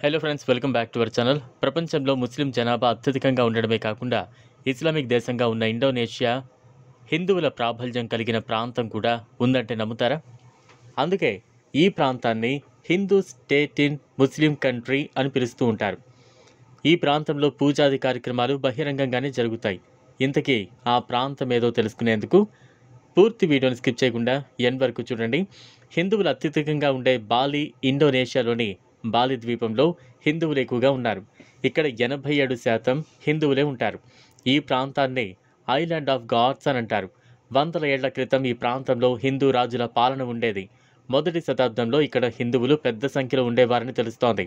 Hello friends, welcome back to our channel. ప్రపంచంలో ముస్లిం జనాభా అత్యధికంగా ఉండడమే కాకుండా ఇస్లామిక్ దేశంగా ఉన్న ఇండోనేషియా హిందువుల ప్రాబల్యం కలిగిన ప్రాంతం కూడా ఉందంటే నమ్ముతారా? అందుకే ఈ ప్రాంతాన్ని Hindu state in Muslim country అని పిలుస్తూ ఉంటారు. ఈ ప్రాంతంలో పూజాది కార్యక్రమాలు బహిరంగంగానే జరుగుతాయి. ఇంతకీ ఆ ప్రాంతం ఏదో తెలుసుకునేందుకు పూర్తి వీడియోని స్కిప్ చేయకుండా ఎండ్ వరకు చూడండి. హిందువులు అత్యధికంగా ఉండే బాలి ఇండోనేషియాలోని బాలి ద్వీపంలో హిందువులు ఎక్కువగా ఉన్నారు. ఇక్కడ 87% హిందువులే ఉంటారు. ఈ ప్రాంతాన్ని ఐలాండ్ ఆఫ్ గాడ్స్ అని అంటారు. వందల ఏళ్ల క్రితం ఈ ప్రాంతంలో హిందూ రాజుల పాలన ఉండేది. మొదటి శతాబ్దంలో ఇక్కడ హిందువులు పెద్ద సంఖ్యలో ఉండేవారని తెలుస్తోంది.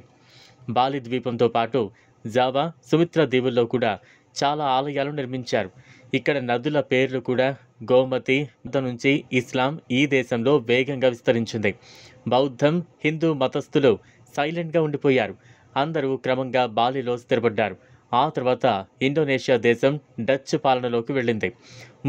బాలి ద్వీపంతో పాటు జావా, సుమిత్ర దీవుల్లో కూడా చాలా ఆలయాలు నిర్మించారు. ఇక్కడ నదుల పేర్లు కూడా గోమతి నుంచి ఇస్లాం ఈ దేశంలో వేగంగా విస్తరించింది. బౌద్ధం, హిందూ మతస్థులు సైలెంట్గా ఉండిపోయారు. అందరూ క్రమంగా బాలిలో స్థిరపడ్డారు. ఆ తర్వాత ఇండోనేషియా దేశం డచ్ పాలనలోకి వెళ్ళింది.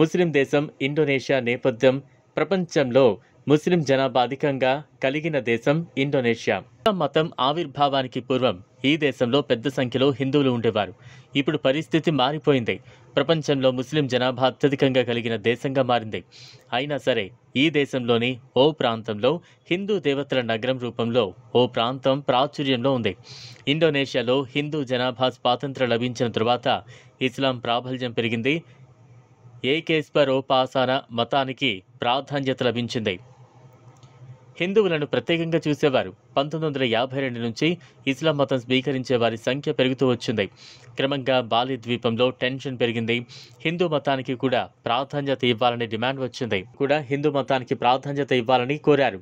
ముస్లిం దేశం ఇండోనేషియా నేపథ్యం. ప్రపంచంలో ముస్లిం జనాభా అధికంగా కలిగిన దేశం ఇండోనేషియా. మతం ఆవిర్భావానికి పూర్వం ఈ దేశంలో పెద్ద సంఖ్యలో హిందువులు ఉండేవారు. ఇప్పుడు పరిస్థితి మారిపోయింది. ప్రపంచంలో ముస్లిం జనాభా అత్యధికంగా కలిగిన దేశంగా మారింది. అయినా సరే ఈ దేశంలోని ఓ ప్రాంతంలో హిందూ దేవతల నగరం రూపంలో ఓ ప్రాంతం ప్రాచుర్యంలో ఉంది. ఇండోనేషియాలో హిందూ జనాభా స్వాతంత్ర్యం లభించిన తరువాత ఇస్లాం ప్రాబల్యం పెరిగింది. ఏకేశ్వరోపాసన మతానికి ప్రాధాన్యత లభించింది. హిందువులను ప్రత్యేకంగా చూసేవారు. 1952 నుంచి ఇస్లాం మతం స్వీకరించే వారి సంఖ్య పెరుగుతూ వచ్చింది. క్రమంగా బాలి ద్వీపంలో టెన్షన్ పెరిగింది. హిందూ మతానికి కూడా ప్రాధాన్యత ఇవ్వాలని డిమాండ్ వచ్చింది. హిందూ మతానికి ప్రాధాన్యత ఇవ్వాలని కోరారు.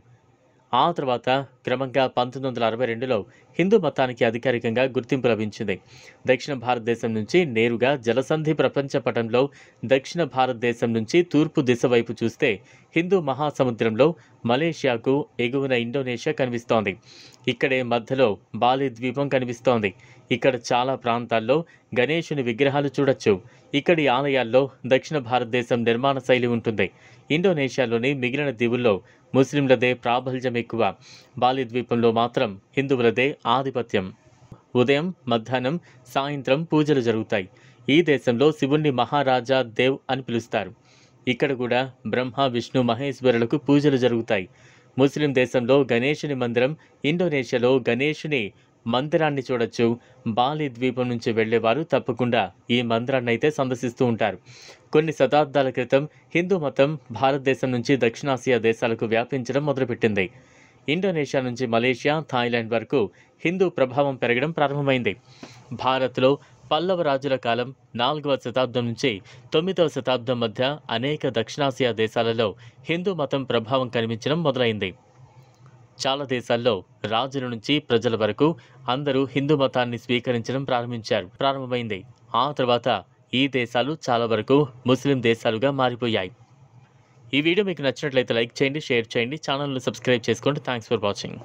ఆ తర్వాత క్రమంగా 1962లో హిందూ మతానికి అధికారికంగా గుర్తింపు లభించింది. దక్షిణ భారతదేశం నుంచి నేరుగా జలసంధి ప్రపంచ పటంలో దక్షిణ భారతదేశం నుంచి తూర్పు దిశ వైపు చూస్తే హిందూ మహాసముద్రంలో మలేషియాకు ఎగువన ఇండోనేషియా కనిపిస్తోంది. ఇక్కడే మధ్యలో బాలి ద్వీపం కనిపిస్తోంది. ఇక్కడ చాలా ప్రాంతాల్లో గణేశుని విగ్రహాలు చూడొచ్చు. ఇక్కడి ఆలయాల్లో దక్షిణ భారతదేశం నిర్మాణ శైలి ఉంటుంది. ఇండోనేషియాలోని మిగిలిన దీవుల్లో ముస్లింలదే ప్రాబల్యం ఎక్కువ. బాలి ద్వీపంలో మాత్రం హిందువులదే ఆధిపత్యం. ఉదయం, మధ్యాహ్నం, సాయంత్రం పూజలు జరుగుతాయి. ఈ దేశంలో శివుణ్ణి మహారాజా దేవ్ అని పిలుస్తారు. ఇక్కడ కూడా బ్రహ్మ, విష్ణు, మహేశ్వరులకు పూజలు జరుగుతాయి. ముస్లిం దేశంలో గణేశుని మందిరం, ఇండోనేషియాలో గణేశుని మందిరాన్ని చూడొచ్చు. బాలి ద్వీపం నుంచి వెళ్లేవారు తప్పకుండా ఈ మందిరాన్ని అయితే సందర్శిస్తూ ఉంటారు. కొన్ని శతాబ్దాల క్రితం హిందూ మతం భారతదేశం నుంచి దక్షిణాసియా దేశాలకు వ్యాపించడం మొదలుపెట్టింది. ఇండోనేషియా నుంచి మలేషియా, థాయిలాండ్ వరకు హిందూ ప్రభావం పెరగడం ప్రారంభమైంది. భారత్లో పల్లవ రాజుల కాలం 4వ శతాబ్దం నుంచి 9వ శతాబ్దం మధ్య అనేక దక్షిణాసియా దేశాలలో హిందూ మతం ప్రభావం కనిపించడం మొదలైంది. చాలా దేశాల్లో రాజుల నుంచి ప్రజల వరకు అందరూ హిందూ మతాన్ని స్వీకరించడం ప్రారంభమైంది. ఆ తర్వాత ఈ దేశాలు చాలా వరకు ముస్లిం దేశాలుగా మారిపోయాయి. ఈ వీడియో మీకు నచ్చినట్లయితే లైక్ చేయండి, షేర్ చేయండి, ఛానల్ను సబ్స్క్రైబ్ చేసుకోండి. Thanks for watching.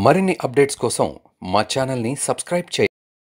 మరిన్ని అప్డేట్స్ కోసం మా ఛానల్ని సబ్స్క్రైబ్ చేయండి.